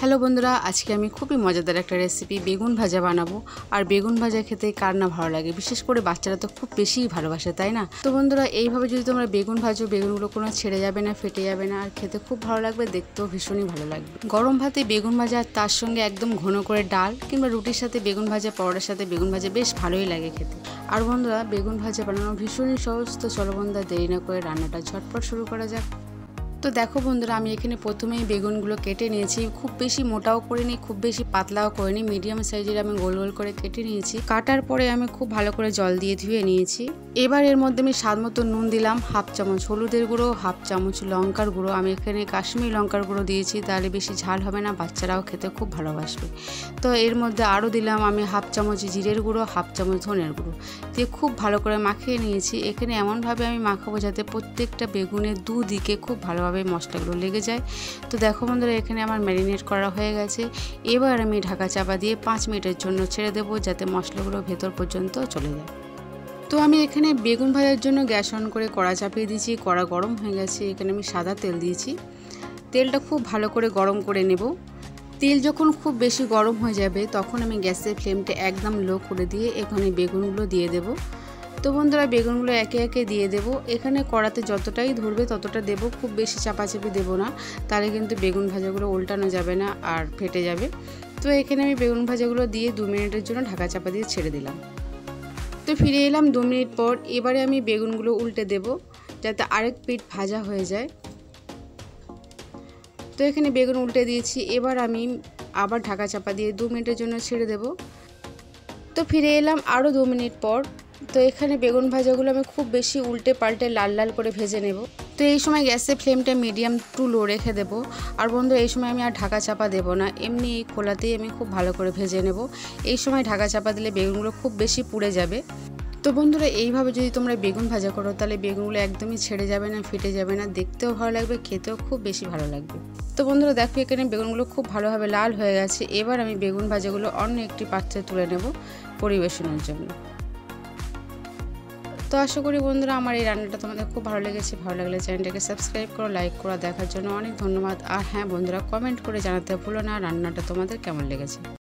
Hello বন্ধুরা, আজকে আমি খুবই মজাদার একটা রেসিপি বেগুন ভাজা বানাবো। আর বেগুন ভাজা খেতে কার না ভালো লাগে, বিশেষ করে বাচ্চারা তো খুব বেশিই ভালোবাসে, তাই না? তো বন্ধুরা, এইভাবে যদি তোমরা বেগুন ভাজো, বেগুনগুলো কোনো ছেড়ে যাবে না, ফেটে যাবে না, আর খেতে খুব ভালো লাগবে, দেখতেও ভীষণই ভালো লাগবে। গরম ভাতে বেগুন ভাজা আর তার সঙ্গে একদম ঘন করে ডাল কিংবা রুটির সাথে বেগুন ভাজা, পরোটার সাথে বেগুন ভাজা বেশ ভালোই লাগে খেতে। আর বন্ধুরা, বেগুন ভাজা বানানো ভীষণই সহজ। তো চলো বন্ধুরা, দেরি না করে রান্নাটা ঝটপট শুরু করা যাক। তো দেখো বন্ধুরা, আমি এখানে প্রথমেই বেগুনগুলো কেটে নিয়েছি। খুব বেশি মোটাও করিনি, খুব বেশি পাতলাও করিনি, মিডিয়াম সাইজের আমি গোল গোল করে কেটে নিয়েছি। কাটার পরে আমি খুব ভালো করে জল দিয়ে ধুয়ে নিয়েছি। এবার এর মধ্যে আমি স্বাদ মতো নুন দিলাম, হাফ চামচ হলুদের গুঁড়ো, হাফ চামচ লঙ্কার গুঁড়ো। আমি এখানে কাশ্মীরি লঙ্কার গুঁড়ো দিয়েছি, তাহলে বেশি ঝাল হবে না, বাচ্চারাও খেতে খুব ভালোবাসবে। তো এর মধ্যে আরও দিলাম আমি হাফ চামচ জিরের গুঁড়ো, হাফ চামচ ধনের গুঁড়ো দিয়ে খুব ভালো করে মাখিয়ে নিয়েছি। এখানে এমনভাবে আমি মাখাবো যাতে প্রত্যেকটা বেগুনের দুদিকে খুব ভালোভাবে মশলাগুলো লেগে যায়। তো দেখো বন্ধুরা, এখানে আমার ম্যারিনেট করা হয়ে গেছে। এবার আমি ঢাকা চাপা দিয়ে 5 মিনিটের জন্য ছেড়ে দেবো, যাতে মশলাগুলো ভেতর পর্যন্ত চলে যায়। তো আমি এখানে বেগুন ভাজার জন্য গ্যাস অন করে কড়া চাপিয়ে দিয়েছি। কড়া গরম হয়ে গেছে, এখানে আমি সাদা তেল দিয়েছি। তেলটা খুব ভালো করে গরম করে নেব। তেল যখন খুব বেশি গরম হয়ে যাবে, তখন আমি গ্যাসের ফ্লেমটা একদম লো করে দিয়ে এখানে বেগুনগুলো দিয়ে দেব। তো বন্ধুরা, বেগুনগুলো একে একে দিয়ে দেব। এখানে কড়াতে যতটাই ধরবে ততটা দেব, খুব বেশি চাপাচাপি দেব না, তাহলে কিন্তু বেগুন ভাজাগুলো উল্টানো যাবে না আর ফেটে যাবে। তো এখানে আমি বেগুন ভাজাগুলো দিয়ে 2 মিনিটের জন্য ঢাকা চাপা দিয়ে ছেড়ে দিলাম। তো ফিরে এলাম 2 মিনিট পর। এবারে আমি বেগুনগুলো উল্টে দেব, যাতে আরেক পিঠ ভাজা হয়ে যায়। তো এখানে বেগুন উল্টে দিয়েছি। এবার আমি আবার ঢাকা চাপা দিয়ে 2 মিনিটের জন্য ছেড়ে দেব। তো ফিরে এলাম আরও 2 মিনিট পর। তো এখানে বেগুন ভাজাগুলো আমি খুব বেশি উল্টে পাল্টে লাল লাল করে ভেজে নেব। তো এই সময় গ্যাসের ফ্লেমটা মিডিয়াম টু লো রেখে দেব। আর বন্ধুরা, এই সময় আমি আর ঢাকা চাপা দেব না, এমনি এই খোলাতেই আমি খুব ভালো করে ভেজে নেব। এই সময় ঢাকা চাপা দিলে বেগুনগুলো খুব বেশি পুড়ে যাবে। তো বন্ধুরা, এইভাবে যদি তোমরা বেগুন ভাজা করো, তাহলে বেগুনগুলো একদমই ছেড়ে যাবে না, ফেটে যাবে না, দেখতেও ভালো লাগবে, খেতেও খুব বেশি ভালো লাগবে। তো বন্ধুরা দেখো, এখানে বেগুনগুলো খুব ভালোভাবে লাল হয়ে গেছে। এবার আমি বেগুন ভাজাগুলো অন্য একটি পাত্রে তুলে নেব পরিবেশনের জন্য। তো আশা করি বন্ধুরা, আমার এই রান্নাটা তোমাদের খুব ভালো লেগেছে। ভালো লাগলে চ্যানেলটাকে সাবস্ক্রাইব করো, লাইক করো, দেখার জন্য অনেক ধন্যবাদ। আর হ্যাঁ বন্ধুরা, কমেন্ট করে জানাতে ভুলো না রান্নাটা তোমাদের কেমন লেগেছে।